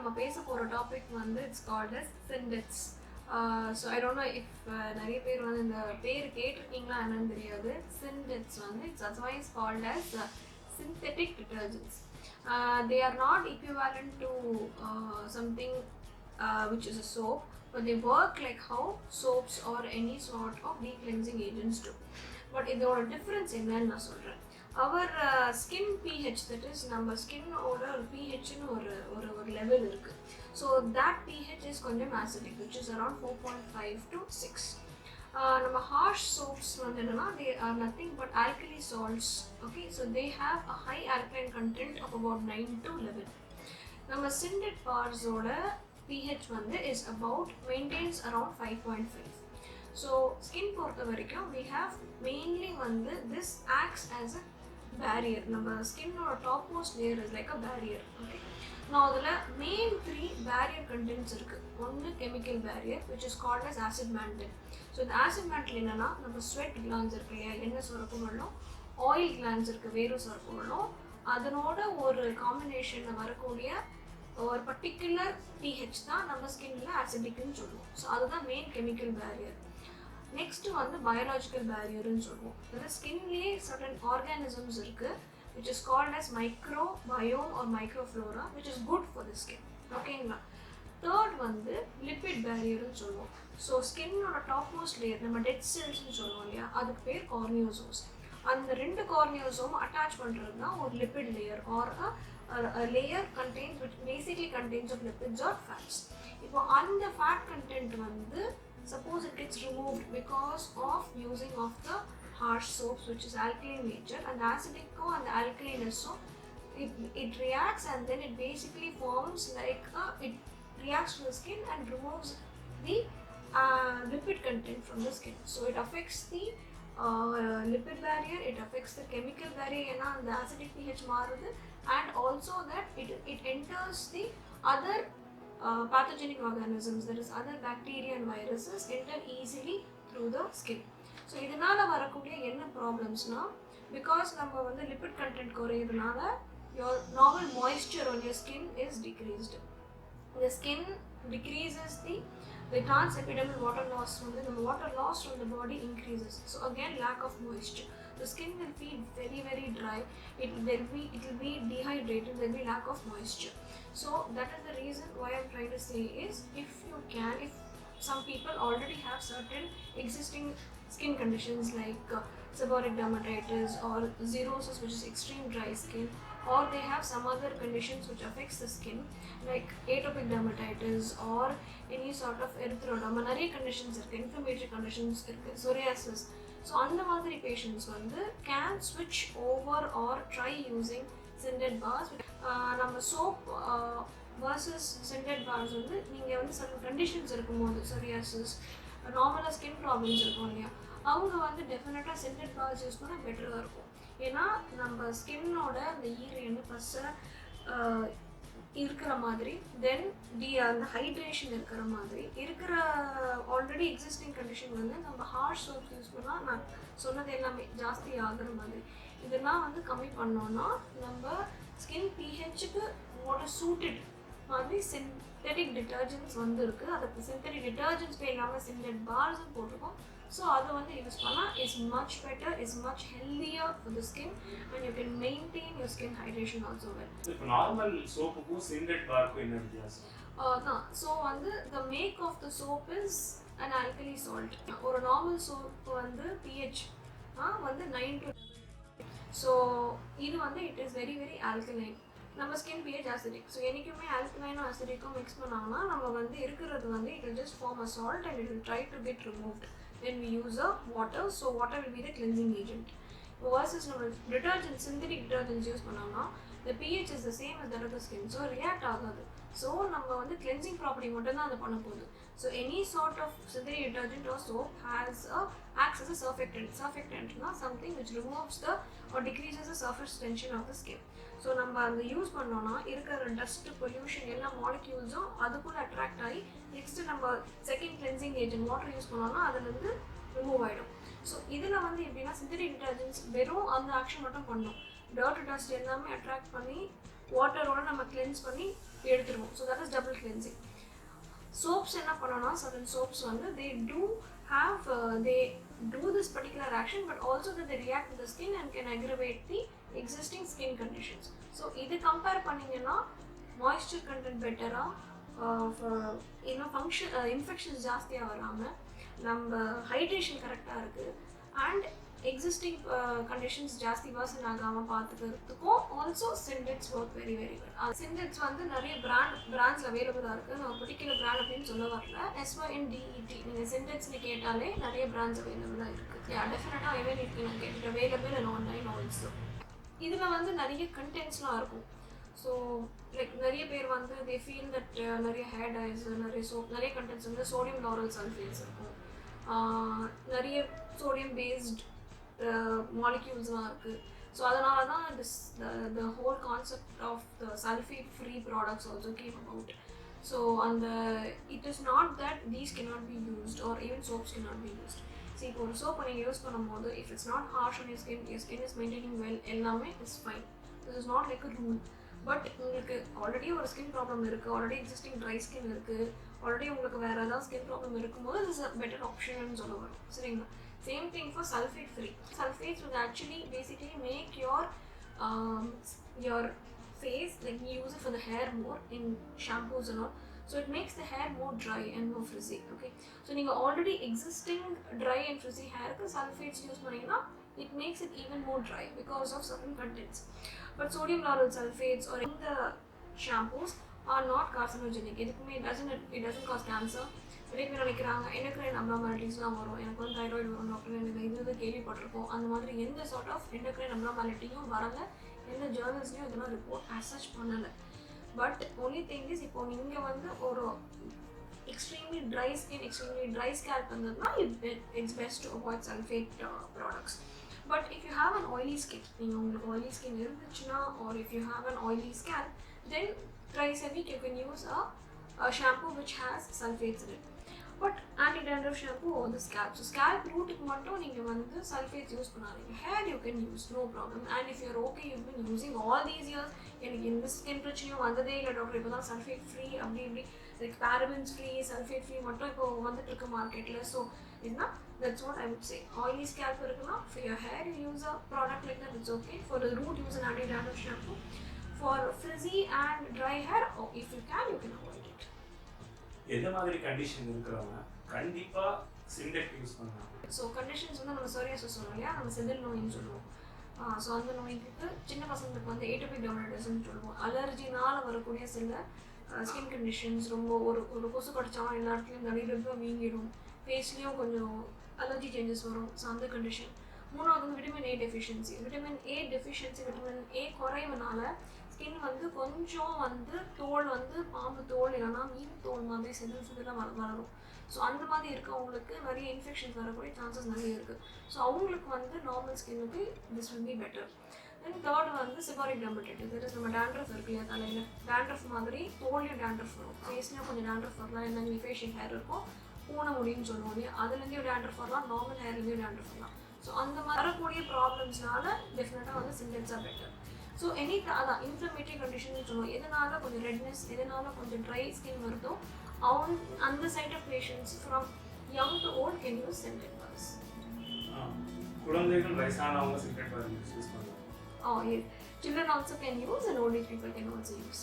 நம்ம பேச போகிற டாபிக் வந்து it's called as syndets. So I don't know if நிறைய பேர் வந்து இந்த பேர் கேட்டிருக்கீங்களா என்னன்னு தெரியாது. சிண்டெட்ஸ் வந்து it's otherwise called as synthetic detergents. They are not equivalent to something which is a soap, but they work like how soaps or any sort of decleansing agents do. But இதோட difference என்னன்னு நான் சொல்கிறேன். அவர் skin pH, that is நம்ம ஸ்கின்னோட ஒரு pHன்னு ஒரு level இருக்குது. So that pH is கொஞ்சம் acidic, which is around 4.5 to 6. நம்ம harsh soaps வந்து என்னன்னா they are nothing but alkali salts. Okay, so they have a high alkaline content of about 9 to 11. நம்ம Syndet bars ஓட pH வந்து is about maintains around 5.5. so skin பொறுத்த வரைக்கும் we have mainly வந்து this acts as a barrier. நம்ம skinோட topmost layer is like a barrier. okay, now அதில் main 3 barrier contents இருக்குது. ஒன்று chemical barrier which is called as acid mantle. So இந்த acid mantle என்னென்னா நம்ம ஸ்வெட் கிளான்ஸ் இருக்கு இல்லையா, எண்ணெய் சுரப்புகளும் ஆயில் கிளான்ஸ் இருக்குது வேறு சுரப்புகளும் அதனோட ஒரு காம்பினேஷனில் வரக்கூடிய ஒரு பர்டிகுலர் pH தான் நம்ம ஸ்கின்னில் ஆசிடிக்னு சொல்லுவோம். ஸோ அதுதான் மெயின் கெமிக்கல் பேரியர். நெக்ஸ்ட்டு வந்து பயாலஜிக்கல் பேரியர்னு சொல்லுவோம். அதாவது ஸ்கின்லேயே சர்டன் ஆர்கானிசம்ஸ் இருக்குது which is called as microbiome or microflora which is good for the skin. ஓகேங்களா. தேர்ட் வந்து லிப்பிட் பேரியர்னு சொல்லுவோம். ஸோ ஸ்கின்னோட டாப்மோஸ்ட் லேயர் நம்ம டெட் செல்ஸ்ன்னு சொல்லுவோம் இல்லையா, அதுக்கு பேர் கார்னியோசோம்ஸ். அந்த 2 கார்னியோசோம் அட்டாச் பண்ணுறது தான் ஒரு lipid layer or layer contains which basically contains of lipids or fats. இப்போ அந்த ஃபேட் கண்டென்ட் வந்து suppose it gets removed because of using of the harsh soaps which is alkaline nature, and acidic and the alkaliness, so it reacts and then it basically forms like it reacts to the skin and removes the lipid content from the skin. So it affects the lipid barrier, it affects the chemical barrier ஏன்னா அந்த acidic pH மாறுது, and also that it enters the other pathogenic organisms, that is other bacteria and viruses enter easily through the skin. So இதனால் வரக்கூடிய என்ன ப்ராப்ளம்ஸ்னா, because நம்ம வந்து lipid content குறையிறதுனால your normal moisture on your skin is decreased. The skin decreases the transepidermal water loss from the water loss from the body increases. So again lack of moisture. The skin will feel very very dry. It will be dehydrated. There will be lack of moisture. So that is the reason why I'm trying to say is if some people already have certain existing skin conditions like seborrheic dermatitis or xerosis which is extreme dry skin, or they have some other conditions which affects the skin like atopic dermatitis or any sort of erythroderma, நிறைய conditions இருக்கு, inflammatory conditions இருக்கு, psoriasis. So அந்த மாதிரி patients வந்து can ஸ்விட்ச் over or try using Syndet bars. நம்ம soap versus Syndet bars வந்து நீங்கள் வந்து சில கண்டிஷன்ஸ் இருக்கும்போது psoriasis, நார்மலாக ஸ்கின் ப்ராப்ளம்ஸ் இருக்கும் இல்லையா, அவங்க வந்து டெஃபினட்டாக Syndet bars யூஸ் பண்ணால் பெட்டராக இருக்கும். ஏன்னா நம்ம ஸ்கின்னோட அந்த ஈரேன்னு ஃபஸ்ட்டு இருக்கிற மாதிரி, தென் அந்த ஹைட்ரேஷன் இருக்கிற மாதிரி இருக்கிற ஆல்ரெடி எக்ஸிஸ்டிங் கண்டிஷன் வந்து நம்ம ஹார்ஷ் சோப்ஸ் யூஸ் பண்ணால் நான் சொன்னது எல்லாமே ஜாஸ்தி ஆகுற மாதிரி இதெல்லாம் வந்து கம்மி பண்ணோன்னா நம்ம ஸ்கின் pHக்கு வாட்டர் சூட்டட் மாதிரி சிந்தட்டிக் டிட்டர்ஜென்ட்ஸ் வந்து இருக்குது. அதுக்கு சிந்தட்டிக் டிட்டர்ஜென்ட்ஸ் பேர் இல்லாமல் Syndet bars போட்டிருக்கோம். ஸோ அதை வந்து யூஸ் பண்ணால் is much better, is much healthier for the skin and you can maintain your skin hydration also well. இப்போ நார்மல் சோப்புக்கும் Syndet barக்கும் என்ன வித்தியாசம்? ஸோ வந்து the make of the soap is and alkali salt. ஒரு normal soap வந்து pH வந்து 9 to 11. So இது வந்து it is very very alkaline. நம்ம ஸ்கின் pH அசிடிக். ஸோ என்றைக்குமே ஆல்கலைனும் அசிடிக்கும் மிக்ஸ் பண்ணாங்கன்னா நம்ம வந்து இருக்கிறது வந்து it will just form a salt and it will try to get removed when we use a water. So water will be the cleansing agent. Versus நம்ம detergent, synthetic detergents use பண்ணோம்னா the pH is the same as that of the skin. So react ஆகாது. So நம்ம வந்து cleansing property மட்டும் தான் அதை பண்ண போகுது. So any sort of synthetic detergent or soap acts as a surfactant. Surfactantனா something which removes the or decreases the surface tension of the skin. So நம்ம அந்த யூஸ் பண்ணோன்னா இருக்கிற டஸ்ட் பொல்யூஷன் எல்லா மாலிக்யூல்ஸும் அதுக்குள்ளே அட்ராக்ட் ஆகி நெக்ஸ்ட்டு நம்ம second cleansing agent water use பண்ணோன்னா அதுலேருந்து ரிமூவ் ஆகிடும். ஸோ இதில் வந்து எப்படின்னா சிந்தட்டிக் டிட்டர்ஜென்ட்ஸ் வெறும் அந்த ஆக்ஷன் மட்டும் பண்ணும். டர்ட் டஸ்ட் எல்லாமே அட்ராக்ட் பண்ணி வாட்டரோட நம்ம கிளென்ஸ் பண்ணி எடுத்துருவோம். So that is double cleansing. Soaps என்ன பண்ணோம்னா சர்டன் சோப்ஸ் வந்து they do this particular action but also that they react to the skin and can aggravate the existing skin conditions. So இது compare பண்ணிங்கன்னா moisture content பெட்டராக function infections ஜாஸ்தியாக வராமல் நம்ம hydration கரெக்டாக இருக்குது அண்ட் எக்ஸிஸ்டிங் கண்டிஷன்ஸ் ஜாஸ்தி வாசன் ஆகாமல் பார்த்துக்கிறதுக்கும் also syndets work very very good. Syndets வந்து நிறைய பிராண்ட்ஸ் அவைலபிளாக இருக்குது. நான் பர்டிகுலர் பிராண்ட் அப்படின்னு சொல்ல வரல. SYNDET நீங்கள் சிண்டெட்ஸ்னு கேட்டாலே நிறைய பிராண்ட்ஸ் அவைலபிளாக இருக்குது. டெஃபினட்டாக அவைலபிலிட்டி நான் கேட்டுட்டு அவைலபிள் அண்ட் ஆன்லைன் ஆல்சோ. இதில் வந்து நிறைய கண்டென்ட்ஸ்லாம் இருக்கும். ஸோ லைக் நிறைய பேர் வந்து தே ஃபீல் தட் நிறைய ஹேர் டைஸ் நிறைய நிறைய கண்டென்ட்ஸ் வந்து சோடியம் லாரல் சல்ஃபேட்ஸ் இருக்கும், நிறைய சோடியம் பேஸ்ட் மாலிக்யூல்ஸ்லாம் இருக்குது. ஸோ அதனால தான் the whole concept of the sulfate free products also came about. So it is not that these cannot be used or even soaps cannot be used. See, இப்போ ஒரு சோப்பை நீங்கள் use பண்ணும்போது if it's not harsh on your skin is maintaining well, எல்லாமே is fine. This is not like a rule. But உங்களுக்கு already ஒரு skin problem இருக்குது, already existing dry skin இருக்குது, ஆல்ரெடி உங்களுக்கு வேறு ஏதாவது ஸ்கின் ப்ராப்ளம் இருக்கும்போது this is a better option சொல்ல வரும். சரிங்களா? Same thing for sulfate free. Sulfates will actually basically make your face, like you use it for the hair more in shampoos and all, so it makes the hair more dry and more frizzy. Okay, so you already existing dry and frizzy hair ku sulfates use pannina it makes it even more dry because of certain contents. But sodium lauryl sulfates or in the shampoos are not carcinogenic. It doesn't cause cancer. நிறைய பேர் நினைக்கிறாங்க endocrine அப்நார்மாலிட்டிஸ்லாம் வரும், எனக்கு வந்து thyroid வரும் doctor, எனக்கு இது கேள்விப்பட்டிருக்கோம். அந்த மாதிரி எந்த சார்ட் ஆஃப் எண்டோக்ரைன் அப்நார்மாலிட்டியும் வரலை, எந்த ஜேர்னல்ஸ்லையும் இதெல்லாம் ரிப்போர்ட் ஆஸ் சச் பண்ணலை. பட் ஒன்லி திங் இஸ் இப்போ நீங்கள் வந்து ஒரு extremely dry skin extremely dry scalp இருந்ததுன்னா it's best to avoid sulphate products. But if you have an oily skin, நீங்கள் உங்களுக்கு ஆயிலி ஸ்கின் இருந்துச்சுன்னா or if you have an oily scalp then thrice a week you can use a shampoo which has sulfates in it. But anti-dandruff shampoo or the scalp. So scalp root க்கு மட்டும் நீங்க வந்து sulfates use பண்ணாதீங்க. Hair you can use, no problem. And if you're okay, you've been using all these years, எனக்கு இந்த skin பிரச்சனையும் வந்ததே இல்லை டாக்டர், இப்போ தான் சல்ஃபேட் ஃப்ரீ அப்படி இப்படி like parabens free sulphate free மட்டும் இப்போ வந்துட்டு இருக்கு மார்க்கெட்டில். ஸோ இதுனா that's what I would say. Oily scalp இருக்கலாம், for your hair you use a product like that, it's okay. For the root use an anti-dandruff shampoo. For frizzy and dry hair, if you can avoid it. எந்த மாதிரி condition இருக்கிறவங்க கண்டிப்பா சிண்டெட் use பண்ணலாம்? So conditions வந்து நம்ம psoriasis சொல்லுவோம் இல்லையா, நம்ம செதில் நோயின்னு சொல்லுவோம். ஸோ அந்த நோய்க்கு சின்ன பசங்களுக்கு வந்து ஏட்டோபிக் டெர்மடைட்டிஸ்ன்னு சொல்லுவோம். அலர்ஜினால் வரக்கூடிய சில ஸ்கின் கண்டிஷன்ஸ், ரொம்ப ஒரு கொசு கடிச்சாலும் எல்லா இடத்துலையும் நடுவில் வீங்கிடும், ஃபேஸ்லேயும் கொஞ்சம் அலர்ஜி சேஞ்சஸ் வரும். ஸோ அந்த கண்டிஷன். மூணாவது வந்து vitamin A deficiency. Vitamin A குறைவுனால ஸ்கின் வந்து கொஞ்சம் வந்து தோல் வந்து பாம்பு தோல் இல்லைனா மீன் தோல் மாதிரி செதிலாக வளரும். ஸோ அந்த மாதிரி இருக்கவங்களுக்கு நிறைய இன்ஃபெக்ஷன்ஸ் வரக்கூடிய சான்சஸ் நிறைய இருக்குது. ஸோ அவங்களுக்கு வந்து நார்மல் ஸ்கின்னுக்கு this will be better. Then third வந்து செபாரிக் டெர்மடைட்டிஸ். தட் இஸ் நம்ம டேண்ட்ரஃப் இருக்கு இல்லையா, தலையில் டேண்ட்ரஃப் மாதிரி தோல்லையும் டேண்ட்ரஃப் வரும், ஃபேஸ்லேயும் கொஞ்சம் டேண்ட்ரஃப் வரலாம். என்ன ஃபேஷியல் ஹேர் இருக்கும், பூனை முடின்னு சொல்லுவோம் இல்லையா, அதுலேருந்தையும் டேண்ட்ரஃப் வரலாம், நார்மல் ஹேர்லேயும் டேண்ட்ரஃப் வரலாம். ஸோ அந்த மாதிரி வரக்கூடிய ப்ராப்ளம்ஸ்னால டெஃபினட்டாக வந்து சிண்டெட்ஸாக பெட்டர். ஸோ அதான் இன்ஃப்ளமேட்டரி கண்டிஷன் சொல்லுவோம். எதனால கொஞ்சம் ரெட்னஸ், எதனால கொஞ்சம் ட்ரை ஸ்கின் வருதோ அந்த side of patients from young to old can use syndet bars. குழந்தைகள் வயசானவங்க சிண்டெட் பார் யூஸ் பண்ணலாம். Yes. Children also can use and old age people can also use.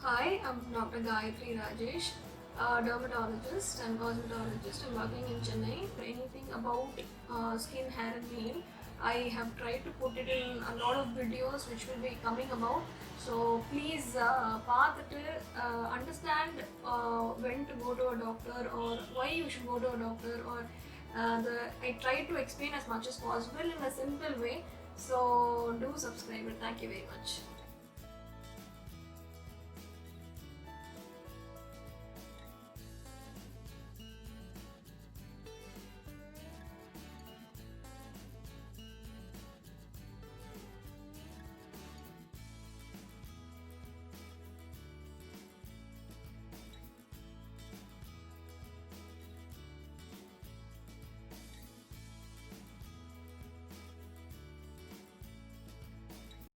Hi, I'm Dr. Gayatri Rajesh, dermatologist and cosmetologist. I'm working in Chennai. For anything about skin, hair and nail, I have tried to put it in a lot of videos which will be coming about. So please understand when to go to a doctor or why you should go to a doctor, or I try to explain as much as possible in a simple way. So do subscribe and thank you very much.